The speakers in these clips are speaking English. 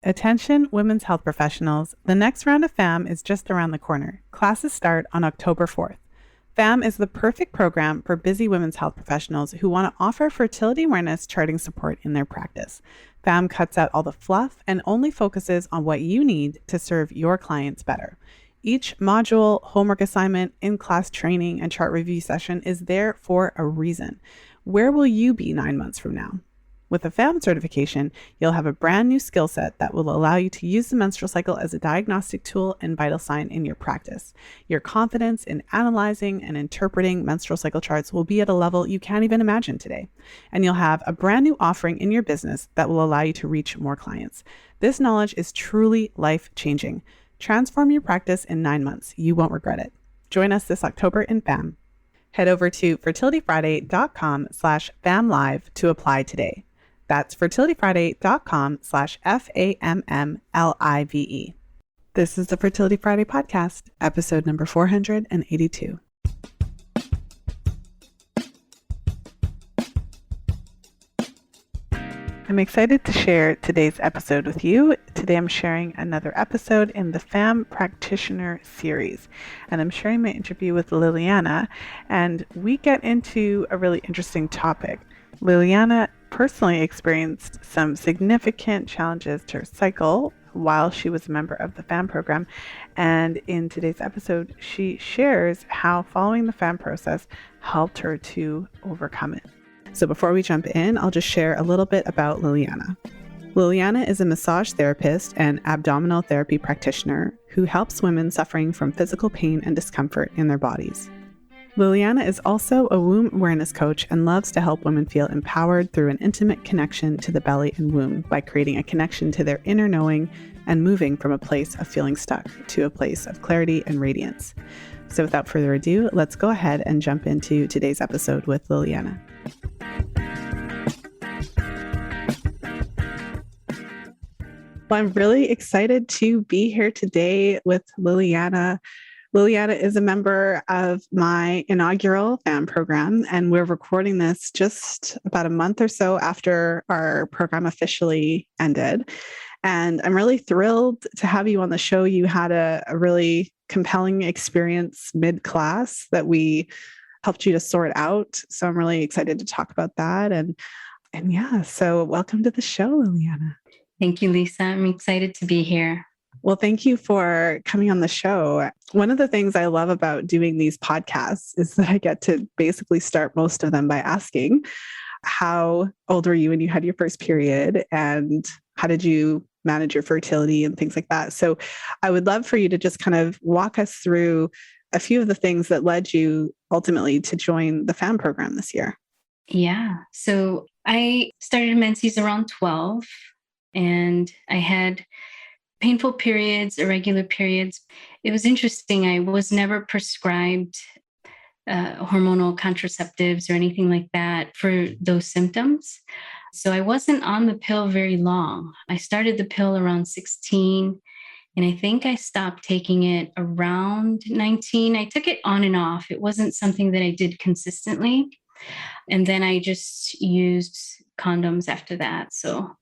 Attention, women's health professionals. The next round of FAMM is just around the corner. Classes start on October 4th. FAMM is the perfect program for busy women's health professionals who want to offer fertility awareness charting support in their practice. FAMM cuts out all the fluff and only focuses on what you need to serve your clients better. Each module, homework assignment, in-class training, and chart review session is there for a reason. Where will you be 9 months from now? With a FAMM certification, you'll have a brand new skill set that will allow you to use the menstrual cycle as a diagnostic tool and vital sign in your practice. Your confidence in analyzing and interpreting menstrual cycle charts will be at a level you can't even imagine today. And you'll have a brand new offering in your business that will allow you to reach more clients. This knowledge is truly life-changing. Transform your practice in 9 months. You won't regret it. Join us this October in FAMM. Head over to fertilityfriday.com/FAMMlive to apply today. That's fertilityfriday.com/FAMMLIVE. This is the Fertility Friday podcast, episode number 482. I'm excited to share today's episode with you. Today I'm sharing another episode in the FAMM Practitioner series, and I'm sharing my interview with Lilliana, and we get into a really interesting topic. Lilliana personally experienced some significant challenges to her cycle while she was a member of the FAMM program, and in today's episode she shares how following the FAMM process helped her to overcome it. So before we jump in, I'll just share a little bit about Lilliana. Lilliana is a massage therapist and abdominal therapy practitioner who helps women suffering from physical pain and discomfort in their bodies. Lilliana is also a womb awareness coach and loves to help women feel empowered through an intimate connection to the belly and womb by creating a connection to their inner knowing and moving from a place of feeling stuck to a place of clarity and radiance. So without further ado, let's go ahead and jump into today's episode with Lilliana. Well, I'm really excited to be here today with Lilliana. Lilliana is a member of my inaugural FAMM program, and we're recording this just about a month or so after our program officially ended. And I'm really thrilled to have you on the show. You had a really compelling experience mid-class that we helped you to sort out. So I'm really excited to talk about that. And yeah, so welcome to the show, Lilliana. Thank you, Lisa. I'm excited to be here. Well, thank you for coming on the show. One of the things I love about doing these podcasts is that I get to basically start most of them by asking, how old were you when you had your first period, and how did you manage your fertility and things like that? So I would love for you to just kind of walk us through a few of the things that led you ultimately to join the FAMM program this year. Yeah. So I started menses around 12, and I had painful periods, irregular periods. It was interesting. I was never prescribed hormonal contraceptives or anything like that for those symptoms. So I wasn't on the pill very long. I started the pill around 16, and I think I stopped taking it around 19. I took it on and off. It wasn't something that I did consistently. And then I just used condoms after that. So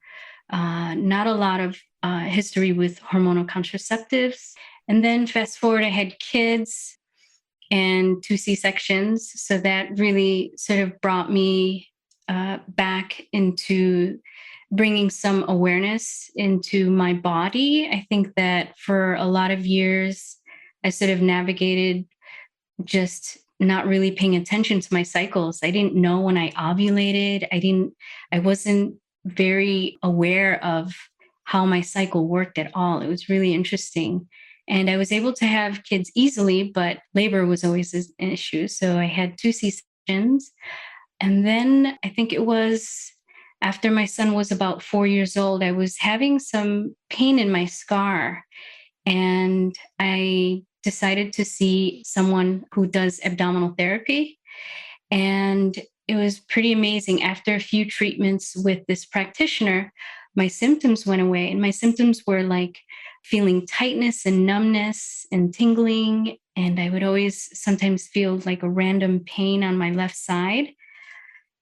not a lot of history with hormonal contraceptives. And then fast forward, I had kids and 2 C-sections. So that really sort of brought me back into bringing some awareness into my body. I think that for a lot of years, I sort of navigated just not really paying attention to my cycles. I didn't know when I ovulated. I wasn't very aware of how my cycle worked at all. It was really interesting. And I was able to have kids easily, but labor was always an issue. So I had 2 C-sections. And then I think it was after my son was about 4 years old, I was having some pain in my scar. And I decided to see someone who does abdominal therapy. And it was pretty amazing. After a few treatments with this practitioner, my symptoms went away. And my symptoms were like feeling tightness and numbness and tingling. And I would always sometimes feel like a random pain on my left side.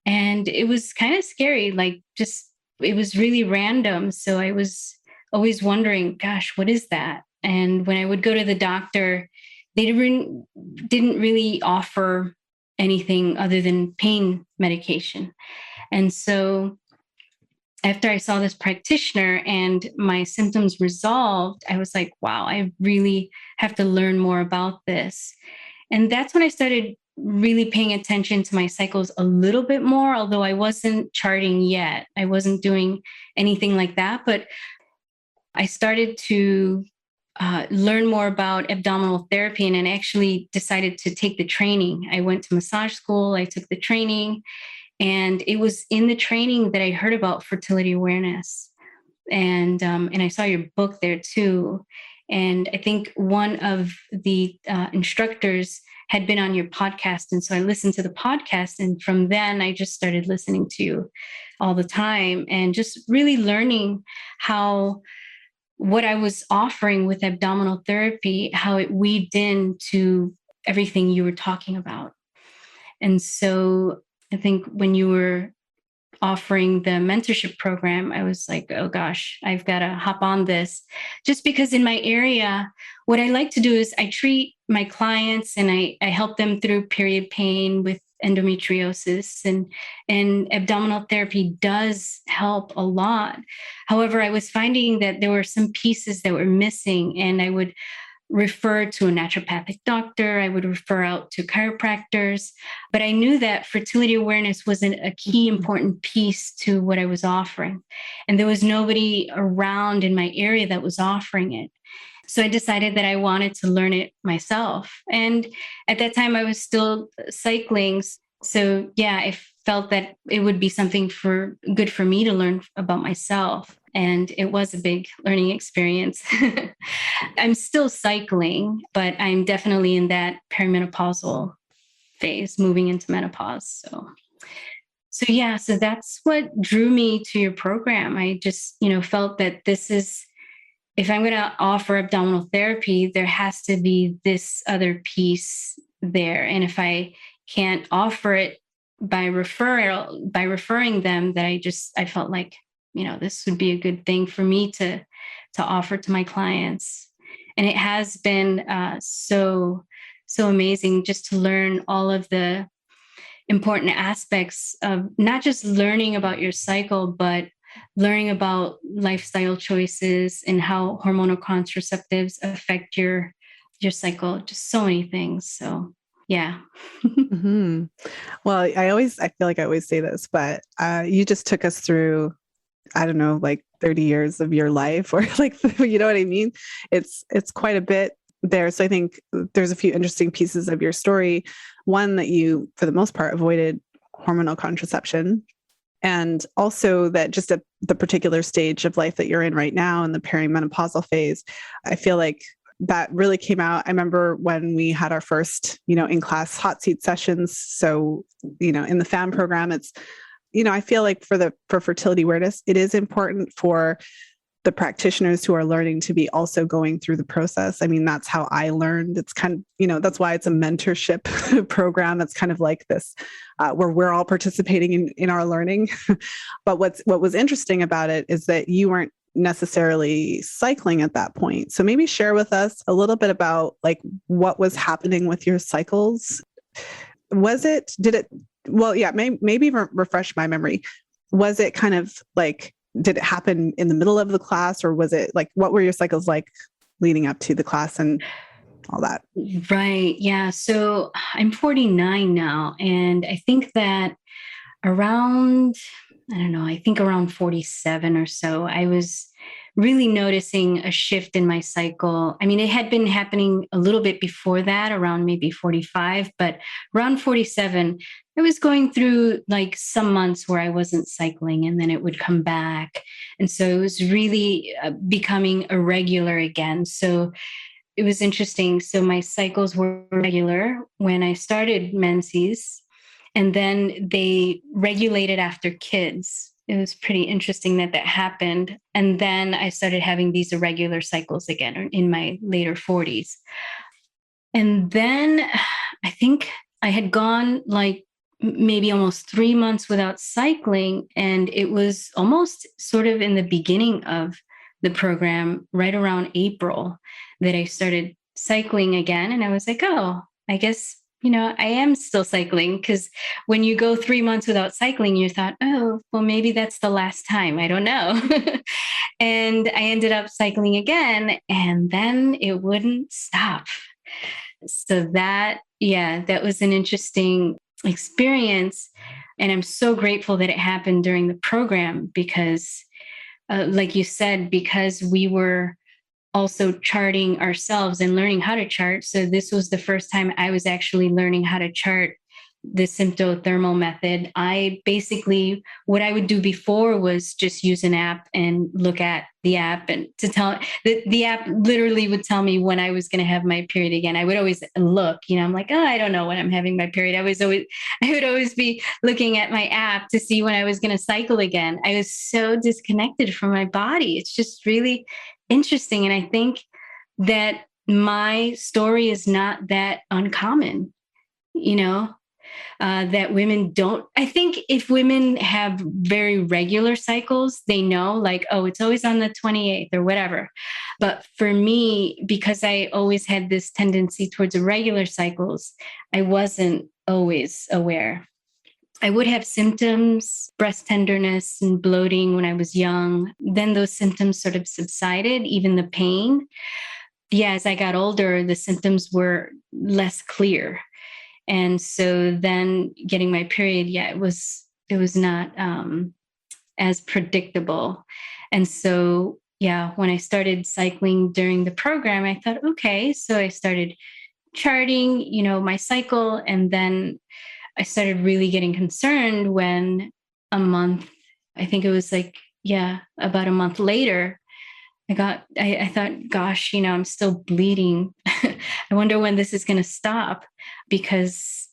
And it was kind of scary, like just, it was really random. So I was always wondering, gosh, what is that? And when I would go to the doctor, they didn't really offer anything other than pain medication. And so after I saw this practitioner and my symptoms resolved, I was like, wow, I really have to learn more about this. And that's when I started really paying attention to my cycles a little bit more, although I wasn't charting yet. I wasn't doing anything like that, but I started to learn more about abdominal therapy, and I actually decided to take the training. I went to massage school, I took the training, and it was in the training that I heard about fertility awareness. And I saw your book there too. And I think one of the instructors had been on your podcast. And so I listened to the podcast. And from then, I just started listening to you all the time and just really learning how what I was offering with abdominal therapy, how it weaved into everything you were talking about. And so I think when you were offering the mentorship program, I was like, oh gosh, I've got to hop on this. Just because in my area, what I like to do is I treat my clients and I help them through period pain with endometriosis, and abdominal therapy does help a lot. However, I was finding that there were some pieces that were missing, and I would refer to a naturopathic doctor. I would refer out to chiropractors, but I knew that fertility awareness wasn't a key important piece to what I was offering. And there was nobody around in my area that was offering it. So I decided that I wanted to learn it myself. And at that time, I was still cycling. So yeah, I felt that it would be something good for me to learn about myself. And it was a big learning experience. I'm still cycling, but I'm definitely in that perimenopausal phase, moving into menopause. So that's what drew me to your program. I just, felt that this is, if I'm going to offer abdominal therapy, there has to be this other piece there. And if I can't offer it by referring them, that I felt like, this would be a good thing for me to offer to my clients. And it has been so amazing just to learn all of the important aspects of not just learning about your cycle, but learning about lifestyle choices and how hormonal contraceptives affect your cycle, just so many things. So yeah. Mm-hmm. Well, I feel like I always say this, but you just took us through, I don't know, like 30 years of your life, or like, you know what I mean? It's quite a bit there. So I think there's a few interesting pieces of your story. One, that you, for the most part, avoided hormonal contraception. And also that just at the particular stage of life that you're in right now, in the perimenopausal phase, I feel like that really came out. I remember when we had our first, in class hot seat sessions. So, in the FAMM program, it's, I feel like for fertility awareness, it is important for the practitioners who are learning to be also going through the process. I mean, that's how I learned. It's kind of, that's why it's a mentorship program. It's kind of like this, where we're all participating in our learning. But what was interesting about it is that you weren't necessarily cycling at that point. So maybe share with us a little bit about like what was happening with your cycles. Maybe refresh my memory. Was it kind of like, did it happen in the middle of the class, or was it like, what were your cycles like leading up to the class and all that? Right. Yeah. So I'm 49 now. And I think that around 47 or so, I was really noticing a shift in my cycle. I mean, it had been happening a little bit before that, around maybe 45, but around 47, I was going through like some months where I wasn't cycling, and then it would come back. And so it was really becoming irregular again. So it was interesting. So my cycles were regular when I started menses, and then they regulated after kids. It was pretty interesting that happened. And then I started having these irregular cycles again in my later 40s. And then I think I had gone like maybe almost 3 months without cycling. And it was almost sort of in the beginning of the program right around April that I started cycling again. And I was like, oh, I guess, I am still cycling, because when you go 3 months without cycling, you thought, oh, well, maybe that's the last time. I don't know. And I ended up cycling again, and then it wouldn't stop. So that was an interesting experience. And I'm so grateful that it happened during the program because, like you said, because we were also charting ourselves and learning how to chart. So this was the first time I was actually learning how to chart the symptothermal method. What I would do before was just use an app and look at the app, and to tell the app literally would tell me when I was going to have my period again. I would always look, I'm like, oh, I don't know when I'm having my period. I would always be looking at my app to see when I was going to cycle again. I was so disconnected from my body. It's just really interesting. And I think that my story is not that uncommon, that women don't. I think if women have very regular cycles, they know, like, oh, it's always on the 28th or whatever. But for me, because I always had this tendency towards irregular cycles, I wasn't always aware. I would have symptoms, breast tenderness and bloating when I was young. Then those symptoms sort of subsided, even the pain. Yeah, as I got older, the symptoms were less clear. And so then getting my period, it was not as predictable. And so, when I started cycling during the program, I thought, okay, so I started charting, my cycle. And then I started really getting concerned when I think it was about a month later, I thought, gosh, I'm still bleeding. I wonder when this is going to stop, because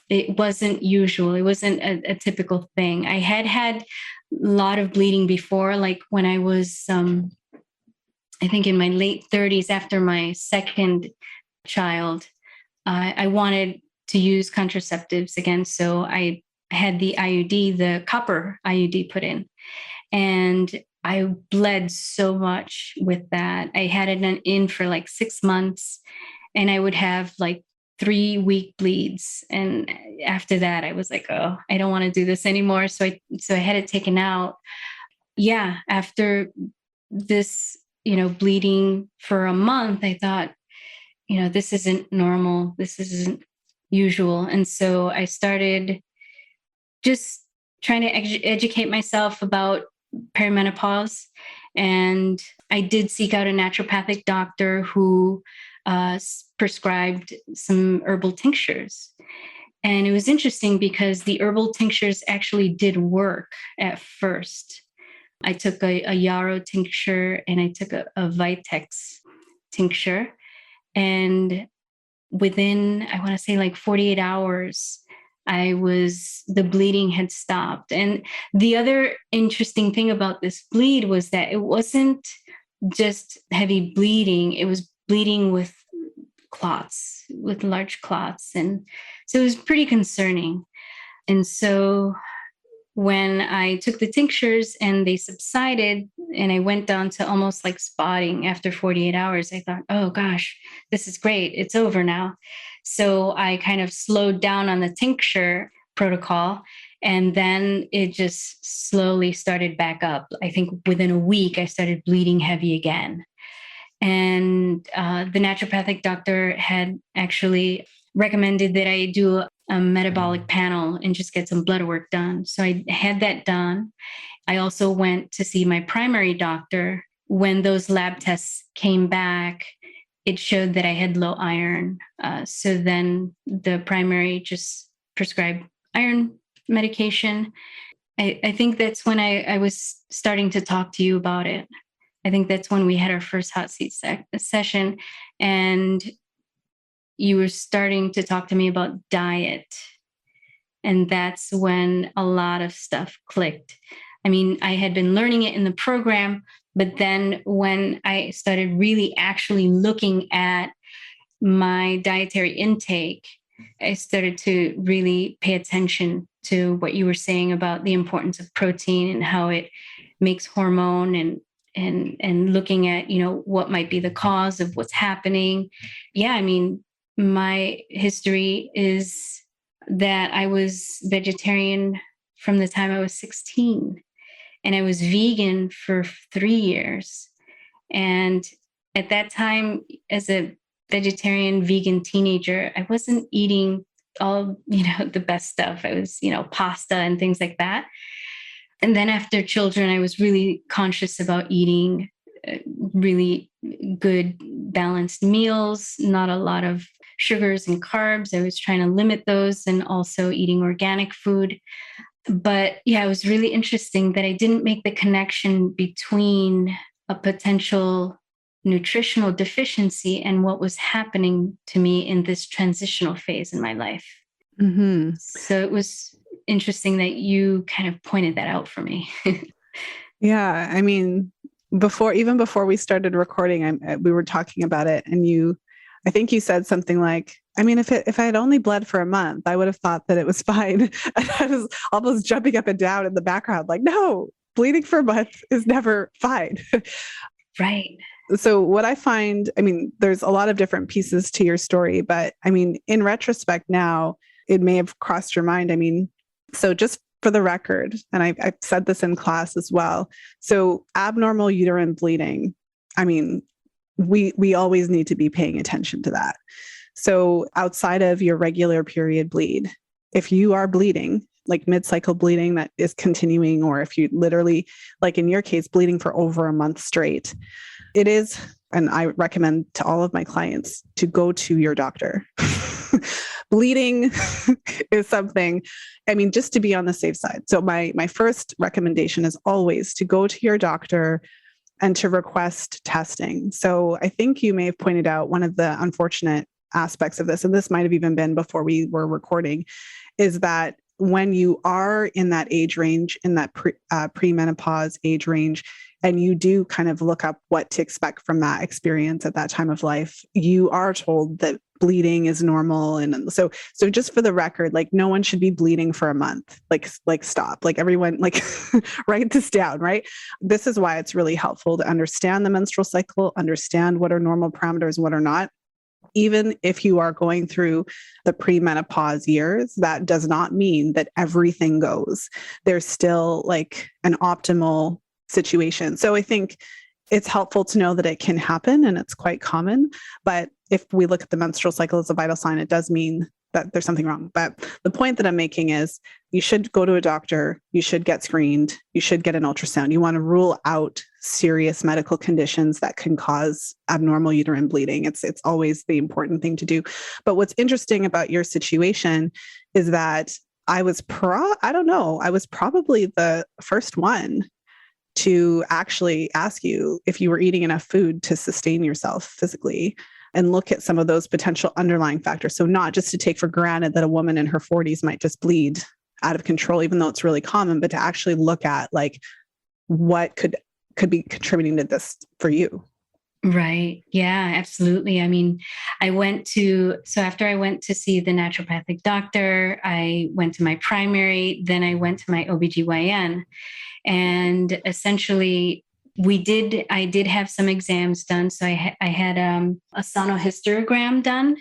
it wasn't usual. It wasn't a typical thing. I had a lot of bleeding before, like when I was, I think in my late 30s after my second child. I wanted to use contraceptives again. So I had the IUD, the copper IUD put in. And I bled so much with that. I had it in for like 6 months, and I would have like 3-week bleeds. And after that, I was like, oh, I don't want to do this anymore. So I had it taken out. Yeah. After this, bleeding for a month, I thought, this isn't normal. This isn't usual. And so I started just trying to educate myself about perimenopause. And I did seek out a naturopathic doctor who prescribed some herbal tinctures. And it was interesting because the herbal tinctures actually did work at first. I took a yarrow tincture and I took a Vitex tincture. And within, I want to say like 48 hours, the bleeding had stopped. And the other interesting thing about this bleed was that it wasn't just heavy bleeding. It was bleeding with clots, with large clots. And so it was pretty concerning. And so when I took the tinctures and they subsided and I went down to almost like spotting after 48 hours, I thought, oh gosh, this is great. It's over now. So I kind of slowed down on the tincture protocol, and then it just slowly started back up. I think within a week, I started bleeding heavy again. And the naturopathic doctor had actually recommended that I do a metabolic panel and just get some blood work done. So I had that done. I also went to see my primary doctor. When those lab tests came back, it showed that I had low iron. So then the primary just prescribed iron medication. I think that's when I was starting to talk to you about it. I think that's when we had our first hot seat session, and you were starting to talk to me about diet. And that's when a lot of stuff clicked. I mean, I had been learning it in the program, but then when I started really actually looking at my dietary intake, I started to really pay attention to what you were saying about the importance of protein and how it makes hormone and and looking at, what might be the cause of what's happening. Yeah, I mean, my history is that I was vegetarian from the time I was 16, and I was vegan for 3 years. And at that time, as a vegetarian vegan teenager, I wasn't eating all, the best stuff. I was, pasta and things like that. And then after children, I was really conscious about eating really good balanced meals, not a lot of sugars and carbs. I was trying to limit those, and also eating organic food. But yeah, it was really interesting that I didn't make the connection between a potential nutritional deficiency and what was happening to me in this transitional phase in my life. Mm-hmm. So it was interesting that you kind of pointed that out for me. Yeah. I mean, even before we started recording, we were talking about it, and I think you said something like, I mean, if I had only bled for a month, I would have thought that it was fine. And I was almost jumping up and down in the background, like, no, bleeding for a month is never fine. Right. So what I find, I mean, there's a lot of different pieces to your story, but I mean, in retrospect now, it may have crossed your mind. I mean, so just for the record, and I've said this in class as well. So abnormal uterine bleeding, I mean, we always need to be paying attention to that. So outside of your regular period bleed, if you are bleeding, like mid-cycle bleeding that is continuing, or if you literally, like in your case, bleeding for over a month straight, it is, and I recommend to all of my clients to go to your doctor. Bleeding is something, I mean, just to be on the safe side. So my first recommendation is always to go to your doctor and to request testing. So I think you may have pointed out one of the unfortunate aspects of this, and this might have even been before we were recording, is that when you are in that age range, in that premenopause age range, and you do kind of look up what to expect from that experience at that time of life, you are told that bleeding is normal. And so just for the record, like, no one should be bleeding for a month. Like stop, like everyone, like write this down, right? This is why it's really helpful to understand the menstrual cycle, understand what are normal parameters, what are not. Even if you are going through the premenopause years, that does not mean that everything goes. There's still like an optimal situation. So I think it's helpful to know that it can happen and it's quite common. But if we look at the menstrual cycle as a vital sign, it does mean that there's something wrong. But the point that I'm making is you should go to a doctor, you should get screened, you should get an ultrasound. You want to rule out serious medical conditions that can cause abnormal uterine bleeding. It's always the important thing to do. But what's interesting about your situation is that I was probably the first one to actually ask you if you were eating enough food to sustain yourself physically, and look at some of those potential underlying factors. So not just to take for granted that a woman in her 40s might just bleed out of control, even though it's really common, but to actually look at like what could be contributing to this for you. Right. Yeah, absolutely. I mean, after I went to see the naturopathic doctor, I went to my primary, then I went to my OBGYN. And essentially, I did have some exams done. So I had a sonohysterogram done,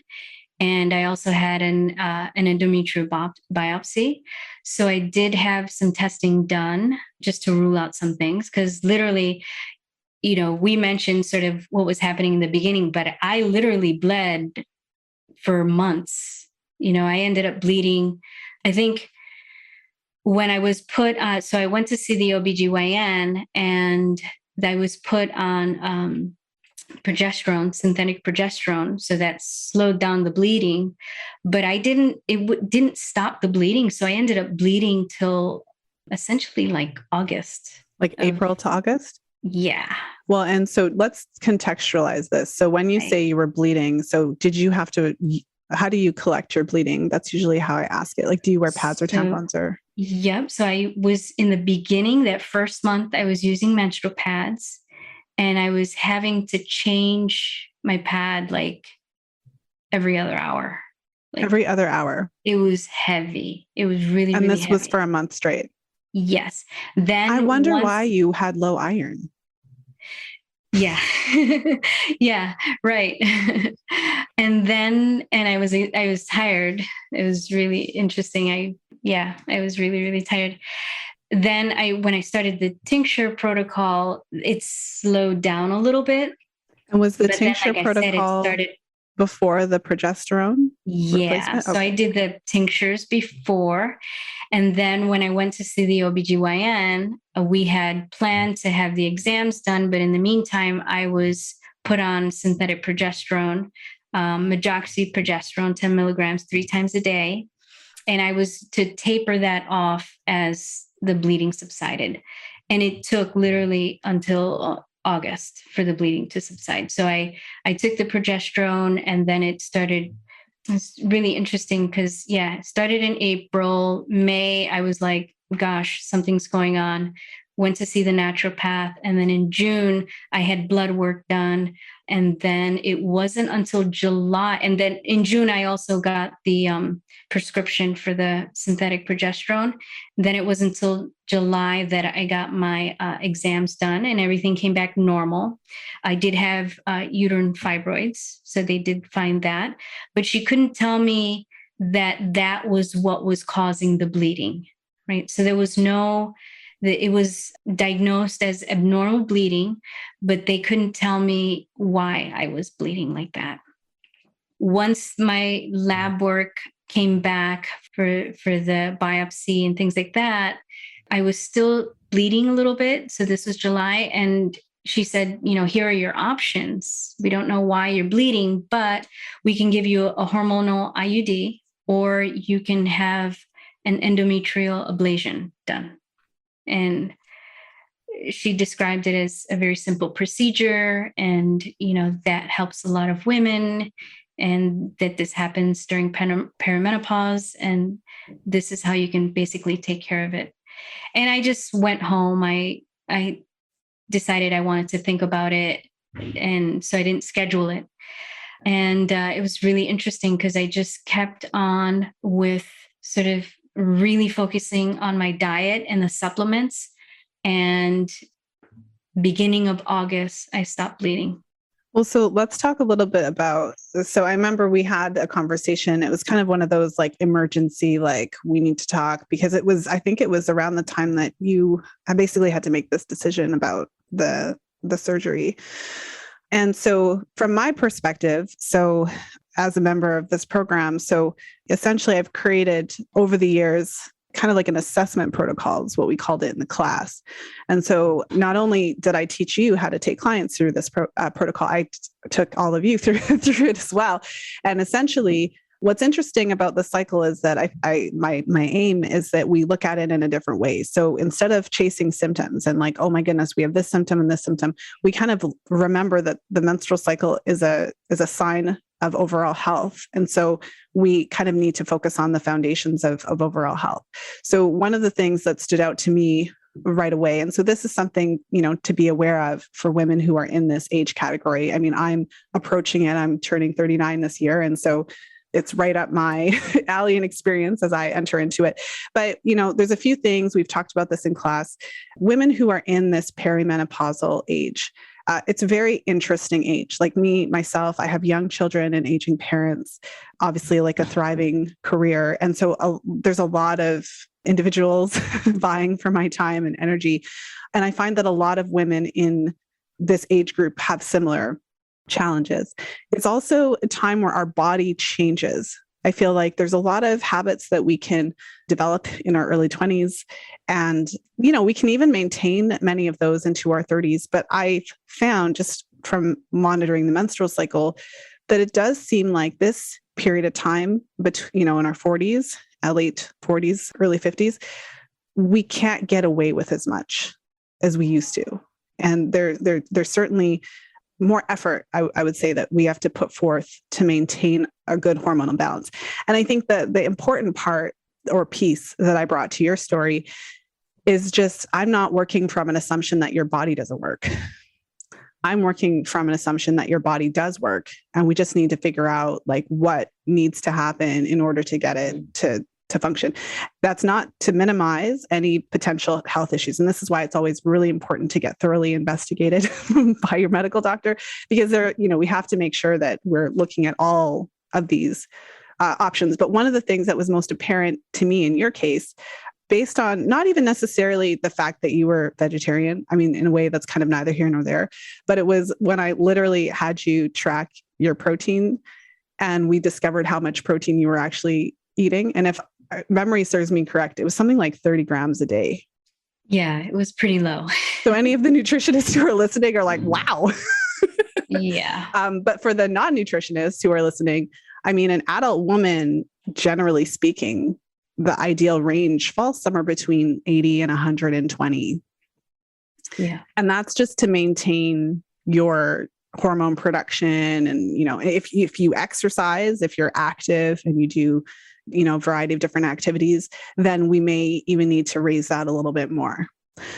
and I also had an endometrial biopsy. So I did have some testing done just to rule out some things, because literally, we mentioned sort of what was happening in the beginning, but I literally bled for months. I ended up bleeding, I think, when I was put so I went to see the OBGYN, and I was put on progesterone, synthetic progesterone. So that slowed down the bleeding, but it didn't stop the bleeding. So I ended up bleeding till essentially like August. Like April to August? Yeah. Well, and so let's contextualize this. So when you say you were bleeding, so how do you collect your bleeding? That's usually how I ask it. Like, do you wear pads or tampons or? Yep. So I was in the beginning, that first month, I was using menstrual pads, and I was having to change my pad like every other hour. Every other hour. It was heavy. It was really, and really this was for a month straight. Yes. Then I wonder why you had low iron. Yeah. Yeah, right. And I was tired. It was really interesting. I was really, really tired. Then when I started the tincture protocol, it slowed down a little bit. And was the But then, tincture like I said, it protocol started. before the progesterone Yeah. replacement? So I Okay. did the tinctures before. And then when I went to see the OBGYN, we had planned to have the exams done. But in the meantime, I was put on synthetic progesterone, medroxyprogesterone, 10 milligrams 3 times a day. And I was to taper that off as the bleeding subsided. And it took literally until August for the bleeding to subside. So I took the progesterone, and then it started. It's really interesting because, yeah, it started in April. May, I was like, gosh, something's going on. Went to see the naturopath. And then in June, I had blood work done. And then it wasn't until July. And then in June, I also got the prescription for the synthetic progesterone. Then it was until July that I got my exams done and everything came back normal. I did have uterine fibroids, so they did find that, but she couldn't tell me that that was what was causing the bleeding, right? So there was no, it was diagnosed as abnormal bleeding, but they couldn't tell me why I was bleeding like that. Once my lab work came back for the biopsy and things like that, I was still bleeding a little bit. So this was July, and she said, here are your options. We don't know why you're bleeding, but we can give you a hormonal IUD, or you can have an endometrial ablation done. And she described it as a very simple procedure, and that helps a lot of women, and that this happens during perimenopause, and this is how you can basically take care of it. And I just went home. I decided I wanted to think about it, and so I didn't schedule it. And it was really interesting because I just kept on with sort of really focusing on my diet and the supplements. And beginning of August, I stopped bleeding. Well, so let's talk a little bit about. So I remember we had a conversation. It was kind of one of those like emergency, like we need to talk, because I think it was around the time that I basically had to make this decision about the surgery. And so from my perspective, so as a member of this program, so essentially I've created over the years kind of like an assessment protocol is what we called it in the class. And so not only did I teach you how to take clients through this protocol, I took all of you through it as well. And essentially what's interesting about the cycle is that my aim is that we look at it in a different way. So instead of chasing symptoms and like, oh my goodness, we have this symptom and this symptom, we kind of remember that the menstrual cycle is a sign of overall health. And so we kind of need to focus on the foundations of overall health. So one of the things that stood out to me right away, and so this is something, to be aware of for women who are in this age category. I mean, I'm approaching it. I'm turning 39 this year. And so it's right up my alley and experience as I enter into it. But, there's a few things, we've talked about this in class. Women who are in this perimenopausal age, it's a very interesting age. Like myself, I have young children and aging parents, obviously like a thriving career. And so there's a lot of individuals vying for my time and energy. And I find that a lot of women in this age group have similar challenges. It's also a time where our body changes. I feel like there's a lot of habits that we can develop in our early 20s. And, we can even maintain many of those into our 30s. But I found just from monitoring the menstrual cycle that it does seem like this period of time between, in our 40s, late 40s, early 50s, we can't get away with as much as we used to. And there's certainly more effort, I would say, that we have to put forth to maintain a good hormonal balance. And I think that the important part or piece that I brought to your story is just, I'm not working from an assumption that your body doesn't work. I'm working from an assumption that your body does work. And we just need to figure out like what needs to happen in order to get it to to function. That's not to minimize any potential health issues. And this is why it's always really important to get thoroughly investigated by your medical doctor, because we have to make sure that we're looking at all of these options. But one of the things that was most apparent to me in your case, based on not even necessarily the fact that you were vegetarian, I mean, in a way that's kind of neither here nor there, but it was when I literally had you track your protein and we discovered how much protein you were actually eating. And if memory serves me correct, it was something like 30 grams a day. Yeah, it was pretty low. So any of the nutritionists who are listening are like, wow. Yeah. But for the non-nutritionists who are listening, I mean, an adult woman, generally speaking, the ideal range falls somewhere between 80 and 120. Yeah. And that's just to maintain your hormone production. And, if you exercise, if you're active and you do, a variety of different activities, then we may even need to raise that a little bit more.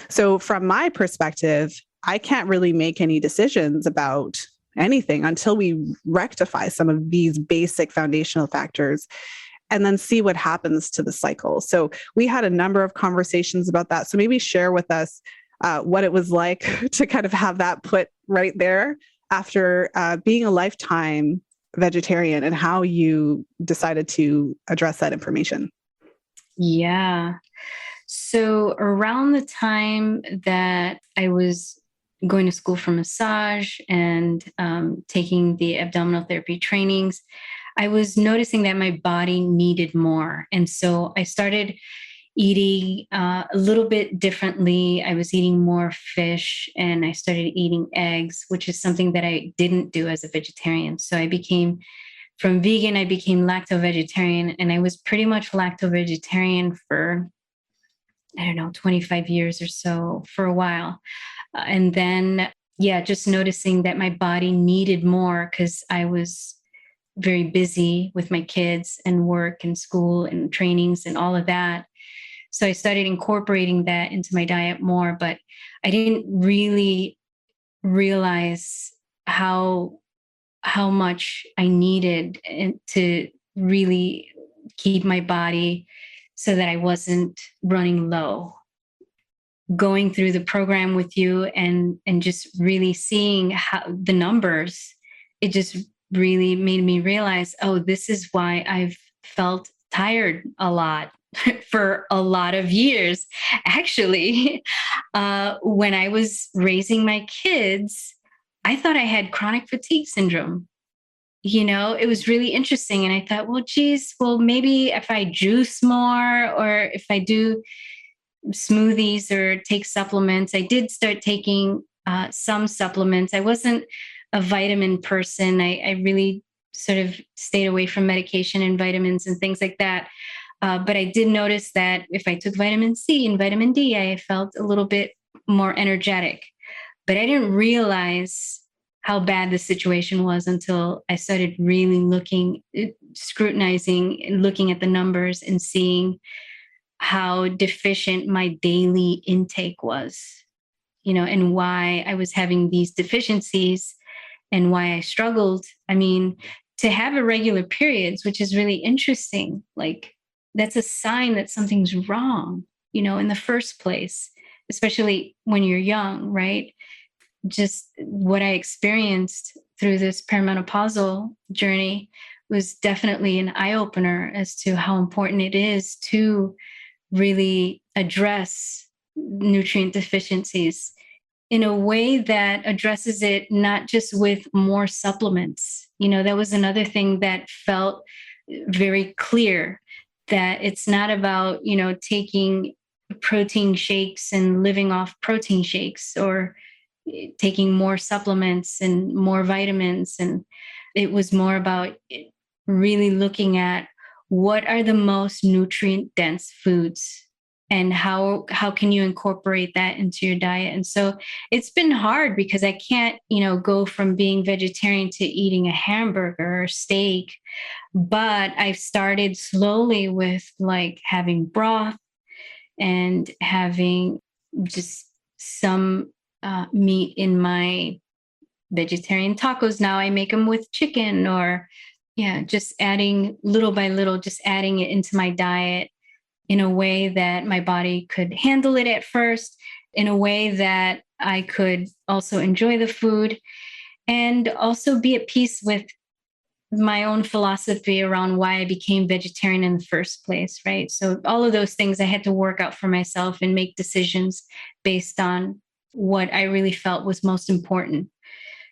So from my perspective, I can't really make any decisions about anything until we rectify some of these basic foundational factors and then see what happens to the cycle. So we had a number of conversations about that. So maybe share with us what it was like to kind of have that put right there after being a lifetime vegetarian and how you decided to address that information. Yeah. So around the time that I was going to school for massage and taking the abdominal therapy trainings, I was noticing that my body needed more. And so I started eating a little bit differently. I was eating more fish and I started eating eggs, which is something that I didn't do as a vegetarian. So from vegan, I became lacto-vegetarian, and I was pretty much lacto-vegetarian for, 25 years or so, for a while. And then, just noticing that my body needed more because I was very busy with my kids and work and school and trainings and all of that. So I started incorporating that into my diet more, but I didn't really realize how much I needed to really keep my body so that I wasn't running low. Going through the program with you and just really seeing how the numbers, it just really made me realize, oh, this is why I've felt tired a lot for a lot of years. Actually, when I was raising my kids, I thought I had chronic fatigue syndrome. It was really interesting. And I thought, well, maybe if I juice more or if I do smoothies or take supplements. I did start taking some supplements. I wasn't a vitamin person. I really sort of stayed away from medication and vitamins and things like that. But I did notice that if I took vitamin C and vitamin D, I felt a little bit more energetic. But I didn't realize how bad the situation was until I started really scrutinizing and looking at the numbers and seeing how deficient my daily intake was, and why I was having these deficiencies and why I struggled. I mean, to have irregular periods, which is really interesting, like that's a sign that something's wrong, in the first place, especially when you're young, right? Just what I experienced through this perimenopausal journey was definitely an eye-opener as to how important it is to really address nutrient deficiencies in a way that addresses it not just with more supplements. That was another thing that felt very clear, that it's not about, taking protein shakes and living off protein shakes or taking more supplements and more vitamins. And it was more about really looking at what are the most nutrient dense foods and how can you incorporate that into your diet. And so it's been hard because I can't, go from being vegetarian to eating a hamburger or steak, but I've started slowly with like having broth and having just some meat in my vegetarian tacos. Now I make them with chicken or Yeah, just adding little by little, just adding it into my diet in a way that my body could handle it at first, in a way that I could also enjoy the food and also be at peace with my own philosophy around why I became vegetarian in the first place, right? So all of those things I had to work out for myself and make decisions based on what I really felt was most important.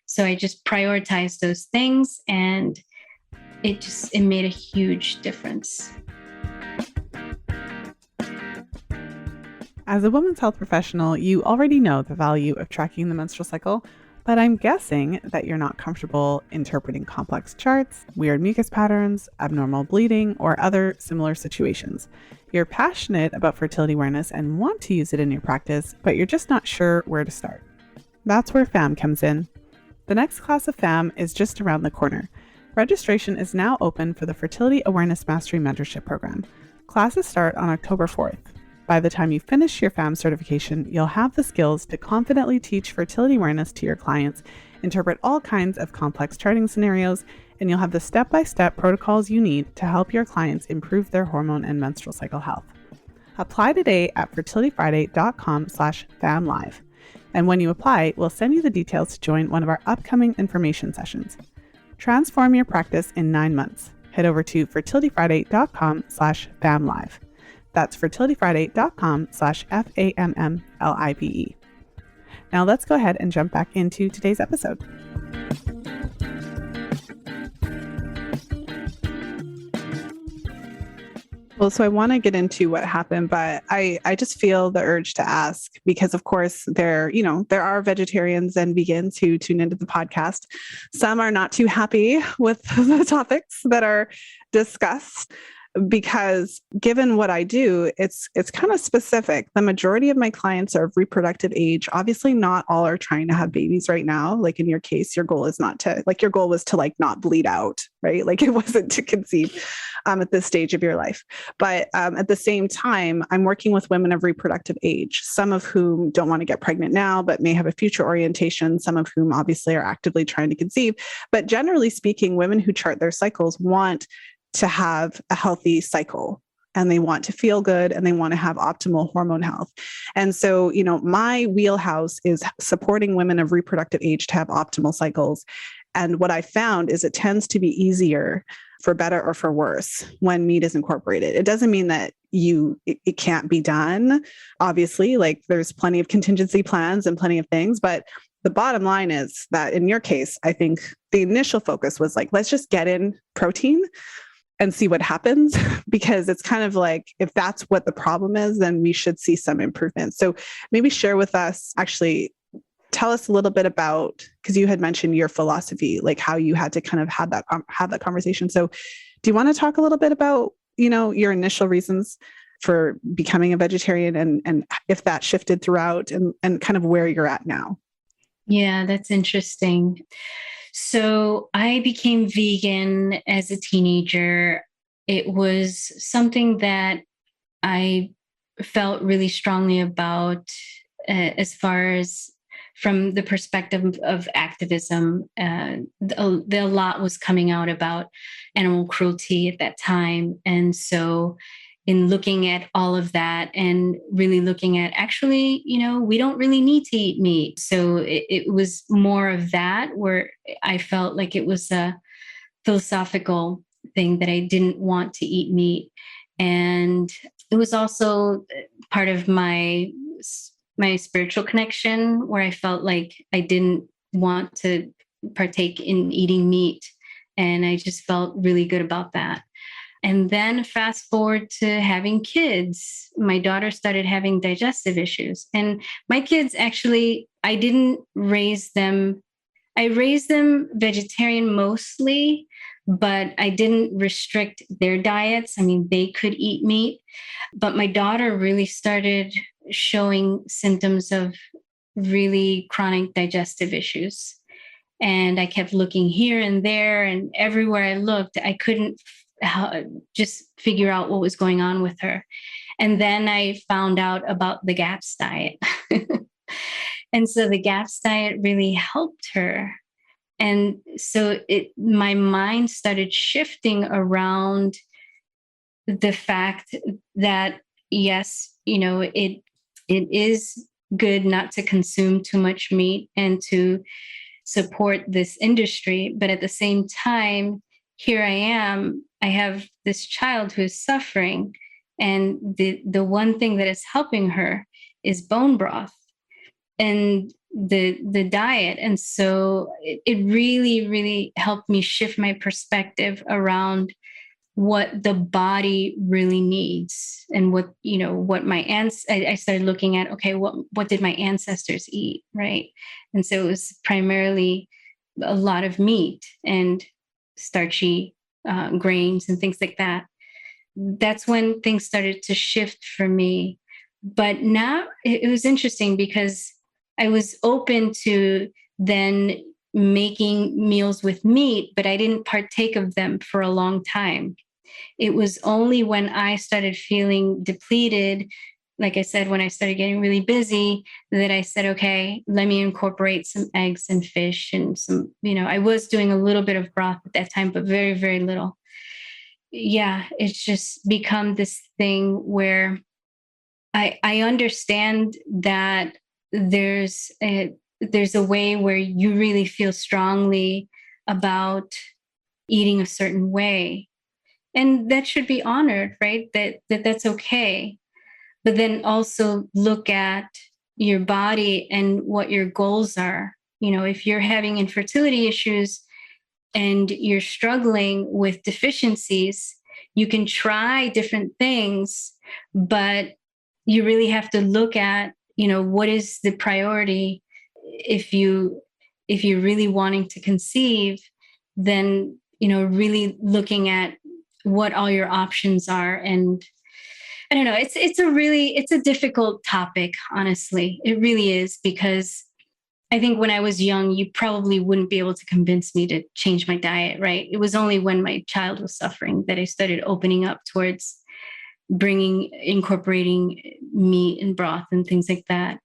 So I just prioritized those things and it made a huge difference. As a women's health professional, you already know the value of tracking the menstrual cycle, but I'm guessing that you're not comfortable interpreting complex charts, weird mucus patterns, abnormal bleeding, or other similar situations. You're passionate about fertility awareness and want to use it in your practice, but you're just not sure where to start. That's where FAMM comes in. The next class of FAMM is just around the corner. Registration is now open for the Fertility Awareness Mastery Mentorship Program. Classes start on October 4th. By the time you finish your FAMM certification, you'll have the skills to confidently teach fertility awareness to your clients, interpret all kinds of complex charting scenarios, and you'll have the step-by-step protocols you need to help your clients improve their hormone and menstrual cycle health. Apply today at fertilityfriday.com/FAMMlive. And when you apply, we'll send you the details to join one of our upcoming information sessions. Transform your practice in 9 months. Head over to fertilityfriday.com/FAMMlive. That's fertilityfriday.com/FAMMlive. Now let's go ahead and jump back into today's episode. Well, so I want to get into what happened, but I just feel the urge to ask because, of course, there are vegetarians and vegans who tune into the podcast. Some are not too happy with the topics that are discussed because given what I do, it's kind of specific. The majority of my clients are of reproductive age. Obviously, not all are trying to have babies right now. Like in your case, your goal is not to, like your goal was to like not bleed out, right? Like it wasn't to conceive at this stage of your life. But at the same time, I'm working with women of reproductive age, some of whom don't want to get pregnant now, but may have a future orientation, some of whom obviously are actively trying to conceive. But generally speaking, women who chart their cycles want to have a healthy cycle and they want to feel good and they want to have optimal hormone health. And so, my wheelhouse is supporting women of reproductive age to have optimal cycles. And what I found is it tends to be easier for better or for worse when meat is incorporated. It doesn't mean that it can't be done. Obviously, like there's plenty of contingency plans and plenty of things, but the bottom line is that in your case, I think the initial focus was like, let's just get in protein and see what happens, because it's kind of like, if that's what the problem is, then we should see some improvement. So maybe share with us, actually, tell us a little bit about, because you had mentioned your philosophy, like how you had to kind of have that conversation. So do you want to talk a little bit about, your initial reasons for becoming a vegetarian and if that shifted throughout and kind of where you're at now? Yeah, that's interesting. So I became vegan as a teenager. It was something that I felt really strongly about as far as from the perspective of activism. A lot was coming out about animal cruelty at that time. And so in looking at all of that and really looking at actually, we don't really need to eat meat. So it was more of that where I felt like it was a philosophical thing that I didn't want to eat meat. And it was also part of my spiritual connection where I felt like I didn't want to partake in eating meat. And I just felt really good about that. And then fast forward to having kids, my daughter started having digestive issues. And my kids, actually, I didn't raise them. I raised them vegetarian mostly, but I didn't restrict their diets. I mean, they could eat meat, but my daughter really started showing symptoms of really chronic digestive issues. And I kept looking here and there, and everywhere I looked, I couldn't just figure out what was going on with her. And then I found out about the GAPS diet. And so the GAPS diet really helped her. And so my mind started shifting around the fact that, yes, it is good not to consume too much meat and to support this industry. But at the same time, here I am, I have this child who is suffering. And the one thing that is helping her is bone broth and the diet. And so it really, really helped me shift my perspective around what the body really needs and what I started looking at, okay, what did my ancestors eat, right? And so it was primarily a lot of meat and starchy grains and things like that. That's when things started to shift for me. But now it was interesting because I was open to then making meals with meat, but I didn't partake of them for a long time. It was only when I started feeling depleted, like I said, when I started getting really busy, that I said, okay, let me incorporate some eggs and fish and I was doing a little bit of broth at that time, but very, very little. Yeah, it's just become this thing where I understand that there's a way where you really feel strongly about eating a certain way, and that should be honored, right? That's okay. But then also look at your body and what your goals are. If you're having infertility issues and you're struggling with deficiencies, you can try different things, but you really have to look at, what is the priority. If you're really wanting to conceive, then, really looking at what all your options are. And I don't know, it's a difficult topic, honestly. It really is, because I think when I was young, you probably wouldn't be able to convince me to change my diet, right? It was only when my child was suffering that I started opening up towards incorporating meat and broth and things like that.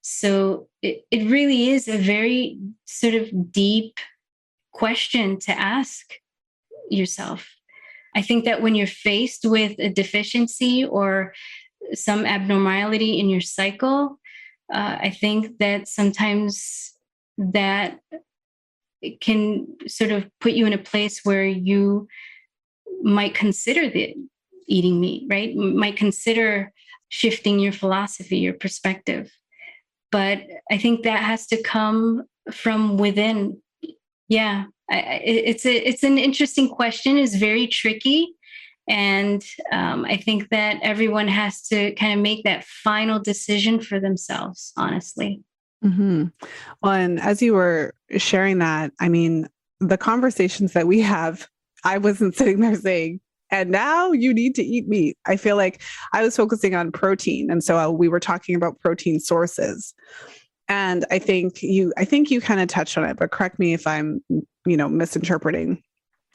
So it really is a very sort of deep question to ask yourself. I think that when you're faced with a deficiency or some abnormality in your cycle, I think that sometimes that it can sort of put you in a place where you might consider eating meat, right? Might consider shifting your philosophy, your perspective. But I think that has to come from within. Yeah, it's an interesting question. It's very tricky. And I think that everyone has to kind of make that final decision for themselves, honestly. Mm-hmm. Well, and as you were sharing that, I mean, the conversations that we have, I wasn't sitting there saying, and now you need to eat meat. I feel like I was focusing on protein. And so we were talking about protein sources. And I think you kind of touched on it, but correct me if I'm, misinterpreting.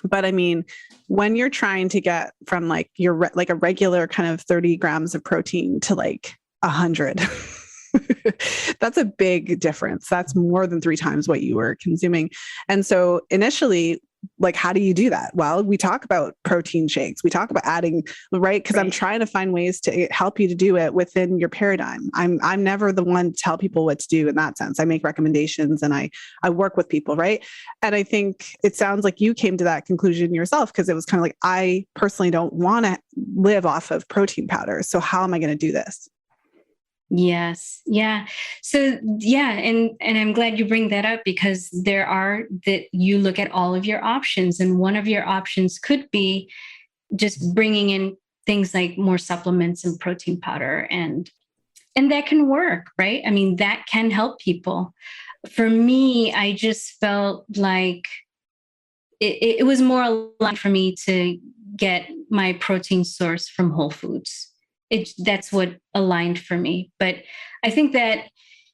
But I mean, when you're trying to get from like like a regular kind of 30 grams of protein to like 100, that's a big difference. That's more than 3 times what you were consuming. And so initially, like, how do you do that? Well, we talk about protein shakes. We talk about adding, right? Because I'm trying to find ways to help you to do it within your paradigm. I'm never the one to tell people what to do in that sense. I make recommendations and I work with people, right? And I think it sounds like you came to that conclusion yourself, because it was kind of like, I personally don't want to live off of protein powders. So how am I going to do this? Yes. Yeah. So yeah, and I'm glad you bring that up, because that you look at all of your options, and one of your options could be just bringing in things like more supplements and protein powder, and that can work, right? I mean, that can help people. For me, I just felt like it was more aligned for me to get my protein source from Whole Foods. That's what aligned for me. But I think that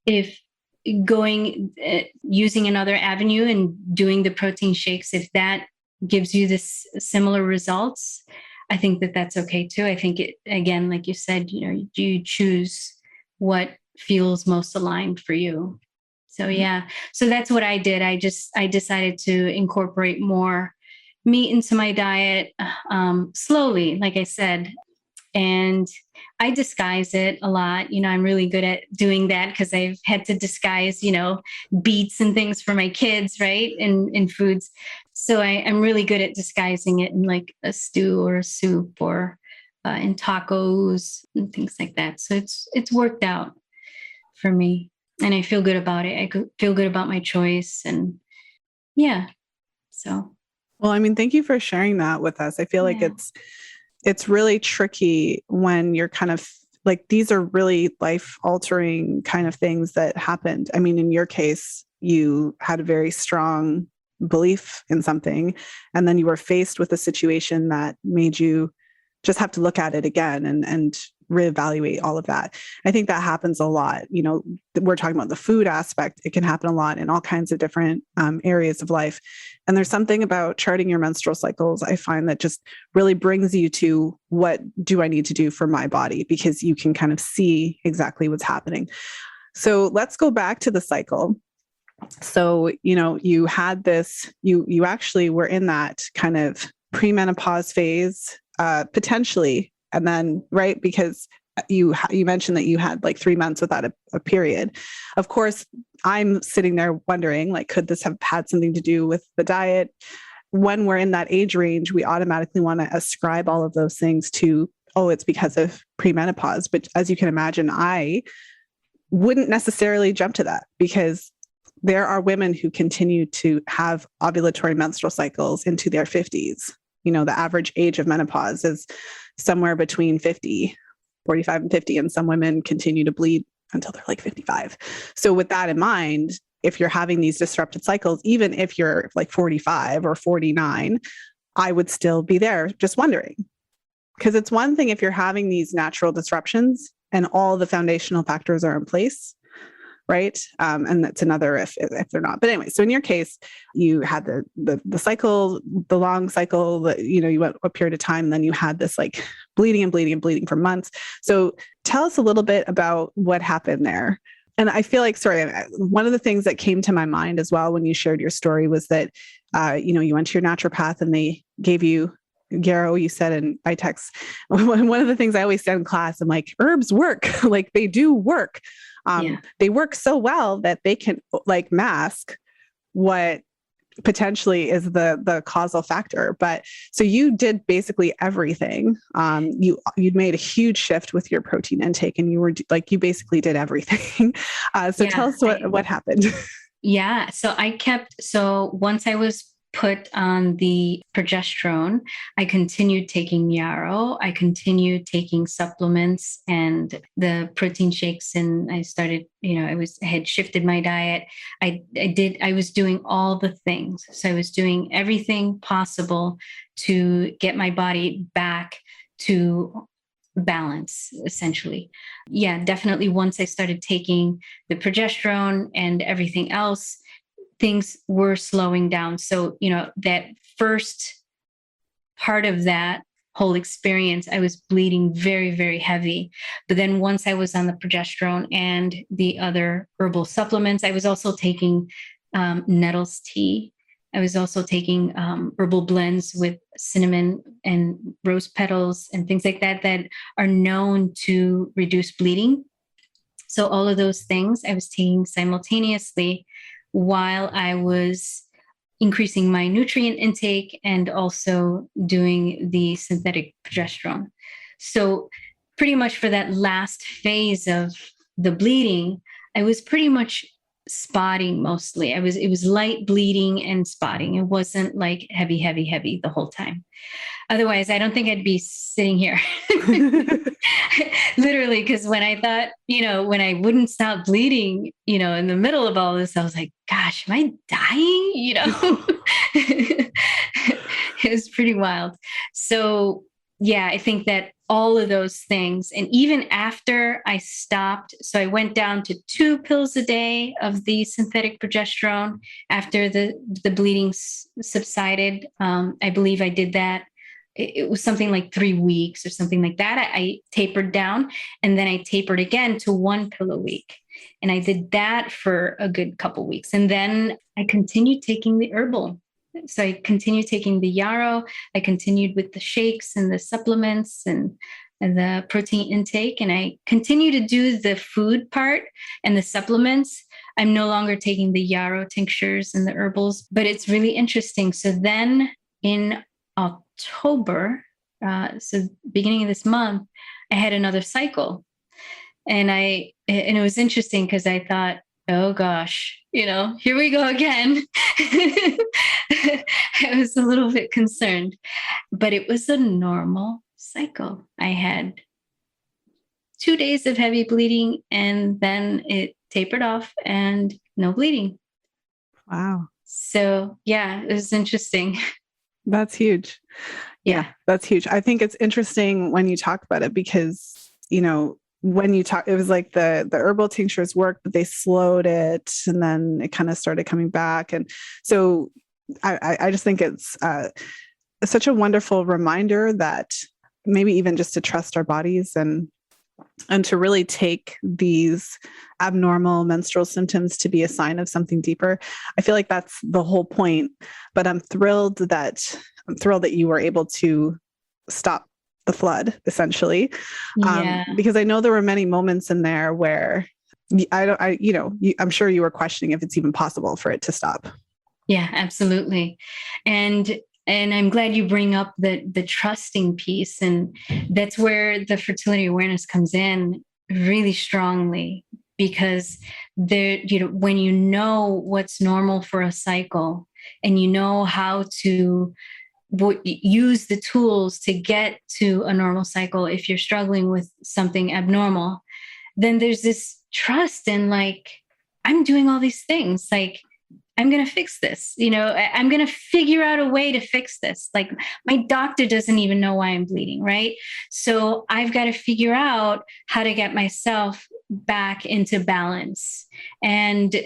if using another avenue and doing the protein shakes, if that gives you this similar results, I think that that's okay too. I think again, like you said, you choose what feels most aligned for you. So yeah, so that's what I did. I decided to incorporate more meat into my diet, slowly, like I said, and I disguise it a lot. I'm really good at doing that because I've had to disguise, beets and things for my kids, right? In foods. So I'm really good at disguising it in like a stew or a soup or in tacos and things like that. So it's worked out for me, and I feel good about it. Feel good about my choice, and yeah. So Well, I mean, thank you for sharing that with us. I feel like yeah, it's really tricky when you're kind of like, these are really life altering kind of things that happened. I mean, in your case, you had a very strong belief in something, and then you were faced with a situation that made you just have to look at it again and reevaluate all of that. I think that happens a lot. We're talking about the food aspect. It can happen a lot in all kinds of different areas of life. And there's something about charting your menstrual cycles, I find, that just really brings you to, what do I need to do for my body? Because you can kind of see exactly what's happening. So let's go back to the cycle. So, you had this, you actually were in that kind of premenopause phase, potentially. And then, right, because you mentioned that you had like 3 months without a period. Of course, I'm sitting there wondering, like, could this have had something to do with the diet? When we're in that age range, we automatically want to ascribe all of those things to, oh, it's because of premenopause. But as you can imagine, I wouldn't necessarily jump to that, because there are women who continue to have ovulatory menstrual cycles into their 50s. The average age of menopause is somewhere between 45 and 50, and some women continue to bleed until they're like 55. So with that in mind, if you're having these disrupted cycles, even if you're like 45 or 49, I would still be there just wondering. Because it's one thing if you're having these natural disruptions and all the foundational factors are in place, right? And that's another if they're not. But anyway, so in your case, you had the cycle, the long cycle that, you went a period of time, and then you had this like bleeding and bleeding and bleeding for months. So tell us a little bit about what happened there. And I feel like, sorry, one of the things that came to my mind as well when you shared your story was that, you went to your naturopath and they gave you Yarrow, you said, and I text. One of the things I always say in class, I'm like, herbs work. Like, they do work. They work so well that they can like mask what potentially is the causal factor. But so you did basically everything. You'd made a huge shift with your protein intake, and you basically did everything. So yeah, tell us what happened. Yeah. So once I was put on the progesterone, I continued taking yarrow. I continued taking supplements and the protein shakes. And I started, I had shifted my diet. I was doing all the things. So I was doing everything possible to get my body back to balance, essentially. Yeah, definitely. Once I started taking the progesterone and everything else, things were slowing down. So, that first part of that whole experience, I was bleeding very, very heavy. But then once I was on the progesterone and the other herbal supplements, I was also taking nettles tea. I was also taking herbal blends with cinnamon and rose petals and things like that are known to reduce bleeding. So all of those things I was taking simultaneously while I was increasing my nutrient intake and also doing the synthetic progesterone. So pretty much for that last phase of the bleeding, I was pretty much spotting mostly. It was light bleeding and spotting. It wasn't like heavy, heavy, heavy the whole time. Otherwise, I don't think I'd be sitting here. Literally, because when I thought, when I wouldn't stop bleeding, in the middle of all this, I was like, gosh, am I dying? It was pretty wild. So, yeah, I think that all of those things, and even after I stopped, so I went down to 2 pills a day of the synthetic progesterone after the bleeding subsided. I believe I did that. It was something like 3 weeks or something like that. I tapered down, and then I tapered again to 1 pill a week. And I did that for a good couple weeks. And then I continued taking the herbal. So I continued taking the yarrow. I continued with the shakes and the supplements and the protein intake. And I continue to do the food part and the supplements. I'm no longer taking the yarrow tinctures and the herbals, but it's really interesting. So then in October, so beginning of this month, I had another cycle. And it was interesting because I thought, oh gosh, here we go again. I was a little bit concerned, but it was a normal cycle. I had 2 days of heavy bleeding and then it tapered off and no bleeding. Wow. So yeah, it was interesting. That's huge. Yeah, that's huge. I think it's interesting when you talk about it because, when you talk, it was like the herbal tinctures worked, but they slowed it and then it kind of started coming back. And so I just think it's such a wonderful reminder that maybe even just to trust our bodies and to really take these abnormal menstrual symptoms to be a sign of something deeper. I feel like that's the whole point, but I'm thrilled that you were able to stop the flood, essentially. Because I know there were many moments in there where I'm sure you were questioning if it's even possible for it to stop. Yeah, absolutely. And I'm glad you bring up the trusting piece. And that's where the fertility awareness comes in really strongly, because when you know what's normal for a cycle and you know how to use the tools to get to a normal cycle, if you're struggling with something abnormal, then there's this trust in like, I'm doing all these things, like, I'm going to fix this. I'm going to figure out a way to fix this. Like my doctor doesn't even know why I'm bleeding, right? So I've got to figure out how to get myself back into balance. And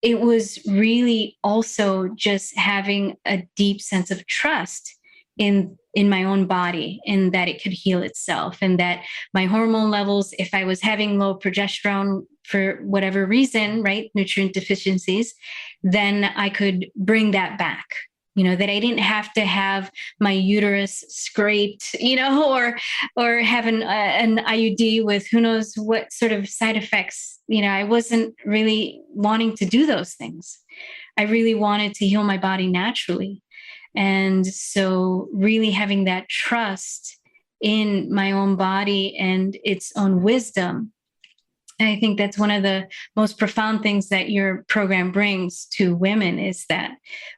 it was really also just having a deep sense of trust in my own body, and that it could heal itself, and that my hormone levels, if I was having low progesterone for whatever reason, right, nutrient deficiencies, then I could bring that back. That I didn't have to have my uterus scraped, or have an IUD with who knows what sort of side effects. I wasn't really wanting to do those things. I really wanted to heal my body naturally. And so really having that trust in my own body and its own wisdom, I think that's one of the most profound things that your program brings to women, is that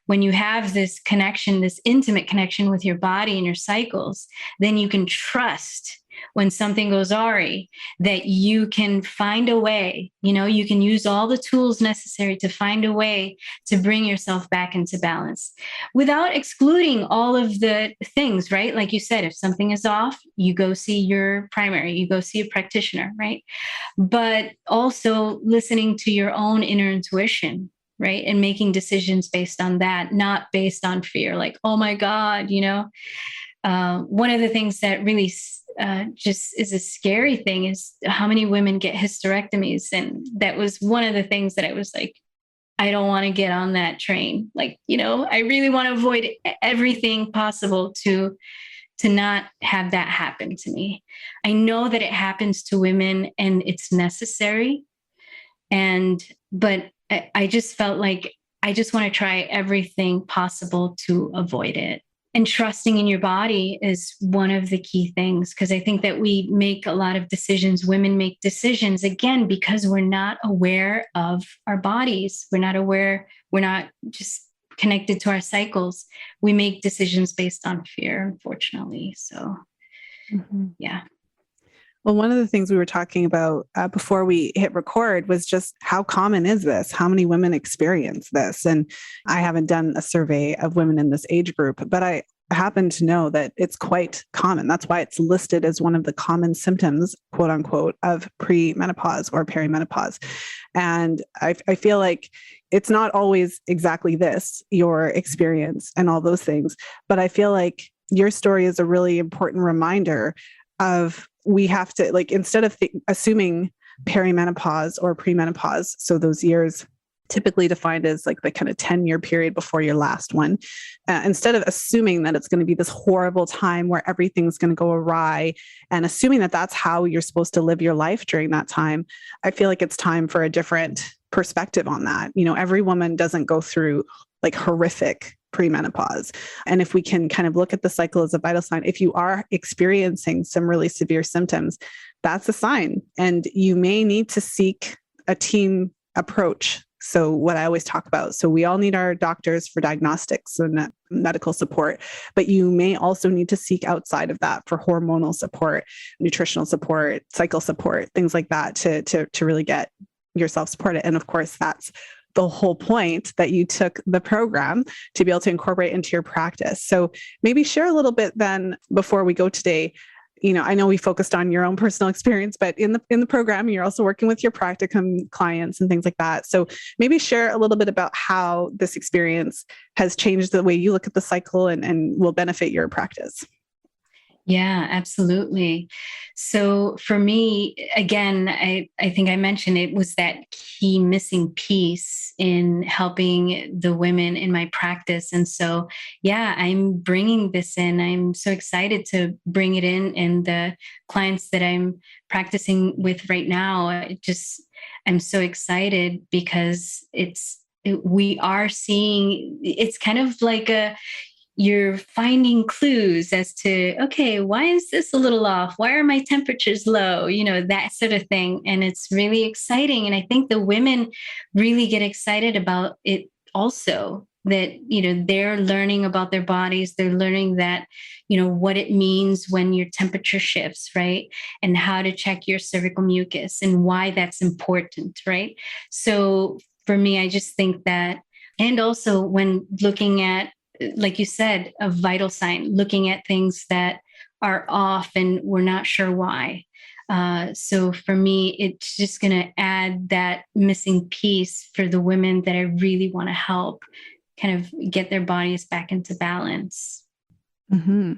when you have this connection, this intimate connection with your body and your cycles, then you can trust when something goes awry, that you can find a way, you can use all the tools necessary to find a way to bring yourself back into balance without excluding all of the things, right? Like you said, if something is off, you go see your primary, you go see a practitioner, right? But also listening to your own inner intuition, right? And making decisions based on that, not based on fear, like, oh my God, one of the things that really just is a scary thing is how many women get hysterectomies. And that was one of the things that I was like, I don't want to get on that train. Like, I really want to avoid everything possible to not have that happen to me. I know that it happens to women and it's necessary. But I just felt like I just want to try everything possible to avoid it. And trusting in your body is one of the key things, because I think that we make a lot of decisions. Women make decisions, again, because we're not aware of our bodies. We're not aware. We're not just connected to our cycles. We make decisions based on fear, unfortunately. So, yeah. Well, one of the things we were talking about before we hit record was just how common is this? How many women experience this? And I haven't done a survey of women in this age group, but I happen to know that it's quite common. That's why it's listed as one of the common symptoms, quote unquote, of premenopause or perimenopause. And I feel like it's not always exactly this, your experience and all those things, but I feel like your story is a really important reminder of, we have to, like, instead of assuming perimenopause or premenopause. So those years typically defined as like the kind of 10-year period before your last one. Instead of assuming that it's going to be this horrible time where everything's going to go awry and assuming that that's how you're supposed to live your life during that time, I feel like it's time for a different perspective on that. Every woman doesn't go through like horrific premenopause. And if we can kind of look at the cycle as a vital sign, if you are experiencing some really severe symptoms, that's a sign. And you may need to seek a team approach. So what I always talk about, so we all need our doctors for diagnostics and medical support, but you may also need to seek outside of that for hormonal support, nutritional support, cycle support, things like that to really get yourself supported. And of course, that's the whole point that you took the program to be able to incorporate into your practice. So maybe share a little bit then before we go today. I know we focused on your own personal experience, but in the program, you're also working with your practicum clients and things like that. So maybe share a little bit about how this experience has changed the way you look at the cycle and will benefit your practice. Yeah, absolutely. So for me, again, I think I mentioned it was that key missing piece in helping the women in my practice. And so, yeah, I'm bringing this in. I'm so excited to bring it in. And the clients that I'm practicing with right now, I'm so excited because we are seeing, it's kind of like you're finding clues as to, okay, why is this a little off? Why are my temperatures low? That sort of thing. And it's really exciting. And I think the women really get excited about it also, that, they're learning about their bodies. They're learning that, what it means when your temperature shifts, right? And how to check your cervical mucus and why that's important, right? So for me, I just think that, and also when looking at, like you said, a vital sign, looking at things that are off and we're not sure why. So for me, it's just going to add that missing piece for the women that I really want to help kind of get their bodies back into balance. Mm-hmm.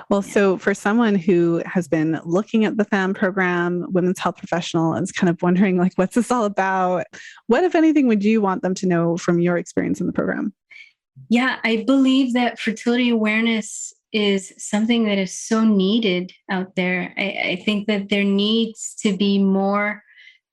Well, so for someone who has been looking at the FAMM program, women's health professional, and is kind of wondering, like, what's this all about? What, if anything, would you want them to know from your experience in the program? Yeah, I believe that fertility awareness is something that is so needed out there. I think that there needs to be more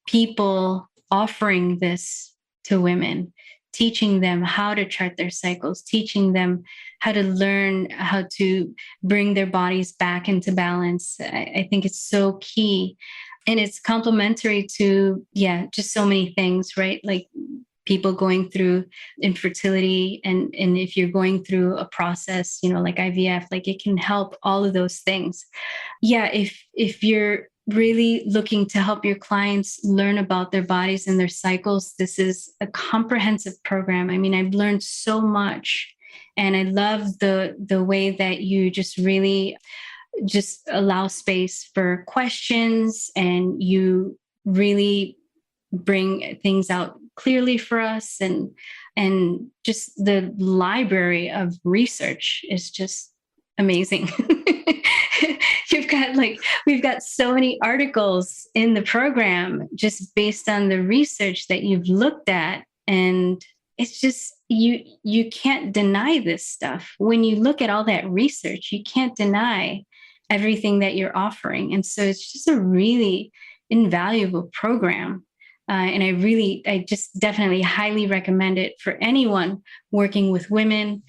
people offering this to women, teaching them how to chart their cycles, teaching them how to learn how to bring their bodies back into balance. I think it's so key. And it's complementary to, just so many things, right? Like people going through infertility, and if you're going through a process, like IVF, like it can help all of those things. Yeah, if you're really looking to help your clients learn about their bodies and their cycles, this is a comprehensive program. I mean, I've learned so much, and I love the way that you just really just allow space for questions, and you really bring things out clearly for us, and just the library of research is just amazing. We've got so many articles in the program just based on the research that you've looked at, and it's just you can't deny this stuff. When you look at all that research, you can't deny everything that you're offering. And so it's just a really invaluable program. And I just definitely highly recommend it for anyone working with women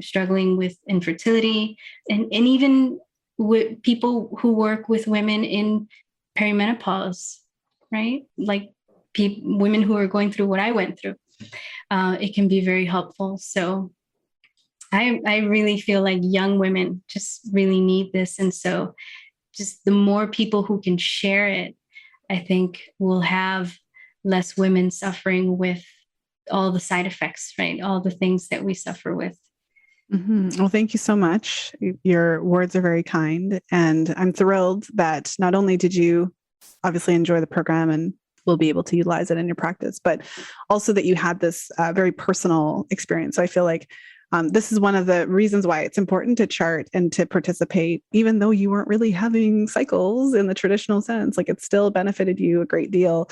struggling with infertility, and even with people who work with women in perimenopause, right? Like women who are going through what I went through. It can be very helpful. So I really feel like young women just really need this. And so just the more people who can share it, I think we'll have less women suffering with all the side effects, right? All the things that we suffer with. Mm-hmm. Well, thank you so much. Your words are very kind. And I'm thrilled that not only did you obviously enjoy the program and will be able to utilize it in your practice, but also that you had this very personal experience. So I feel like This is one of the reasons why it's important to chart and to participate, even though you weren't really having cycles in the traditional sense. Like, it still benefited you a great deal.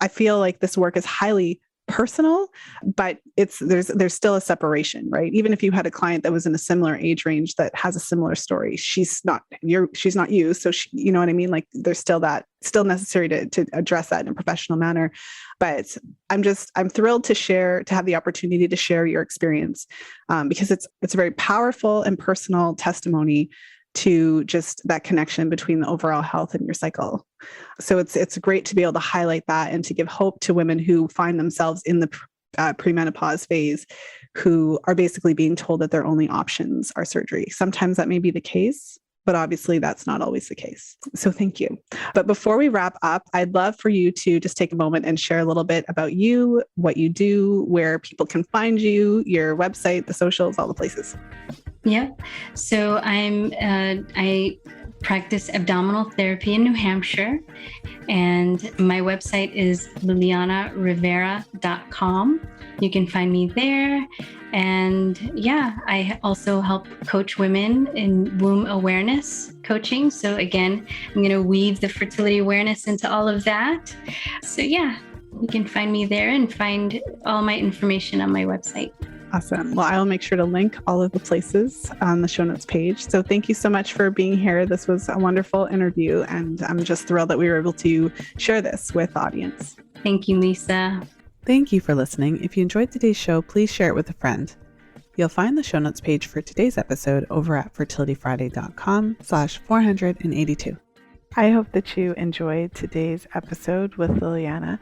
I feel like this work is highly personal, but there's still a separation, right? Even if you had a client that was in a similar age range that has a similar story, she's not you, so you know what I mean? Like, there's still necessary to address that in a professional manner. But I'm thrilled to have the opportunity to share your experience, because it's a very powerful and personal testimony to just that connection between the overall health and your cycle. So it's great to be able to highlight that and to give hope to women who find themselves in the premenopause phase, who are basically being told that their only options are surgery. Sometimes that may be the case, but obviously that's not always the case. So thank you. But before we wrap up, I'd love for you to just take a moment and share a little bit about you, what you do, where people can find you, your website, the socials, all the places. Yeah. So I practice abdominal therapy in New Hampshire, and my website is lillianarivera.com. You can find me there. And yeah, I also help coach women in womb awareness coaching. So again, I'm going to weave the fertility awareness into all of that. So yeah, you can find me there and find all my information on my website. Awesome. Well, I will make sure to link all of the places on the show notes page. So thank you so much for being here. This was a wonderful interview, and I'm just thrilled that we were able to share this with the audience. Thank you, Lisa. Thank you for listening. If you enjoyed today's show, please share it with a friend. You'll find the show notes page for today's episode over at fertilityfriday.com/482. I hope that you enjoyed today's episode with Lilliana.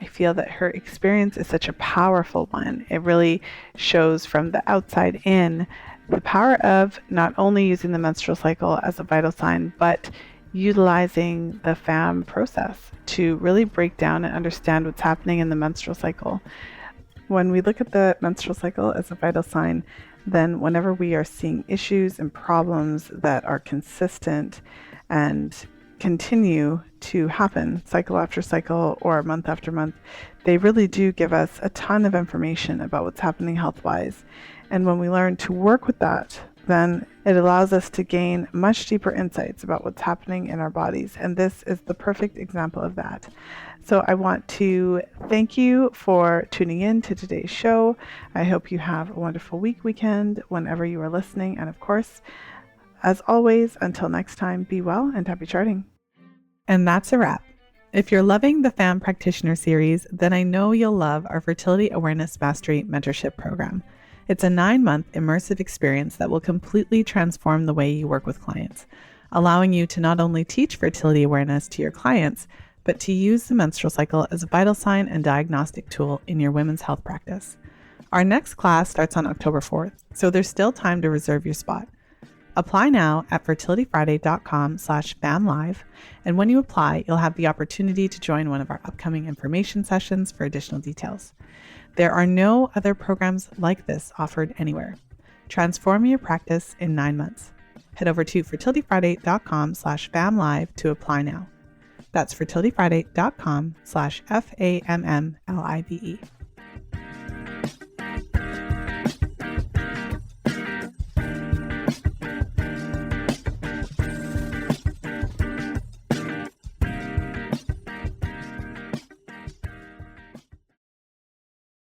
I feel that her experience is such a powerful one. It really shows from the outside in the power of not only using the menstrual cycle as a vital sign, but utilizing the FAMM process to really break down and understand what's happening in the menstrual cycle. When we look at the menstrual cycle as a vital sign, then whenever we are seeing issues and problems that are consistent and continue to happen cycle after cycle or month after month, they really do give us a ton of information about what's happening health-wise. And when we learn to work with that, then it allows us to gain much deeper insights about what's happening in our bodies. And this is the perfect example of that. So I want to thank you for tuning in to today's show. I hope you have a wonderful weekend, whenever you are listening. And of course, as always, until next time, be well and happy charting. And that's a wrap. If you're loving the FAMM Practitioner series, then I know you'll love our Fertility Awareness Mastery Mentorship Program. It's a 9-month immersive experience that will completely transform the way you work with clients, allowing you to not only teach fertility awareness to your clients, but to use the menstrual cycle as a vital sign and diagnostic tool in your women's health practice. Our next class starts on October 4th, so there's still time to reserve your spot. Apply now at fertilityfriday.com/FAMMlive, and when you apply, you'll have the opportunity to join one of our upcoming information sessions for additional details. There are no other programs like this offered anywhere. Transform your practice in 9 months. Head over to fertilityfriday.com/FAMMlive to apply now. That's fertilityfriday.com/FAMMlive.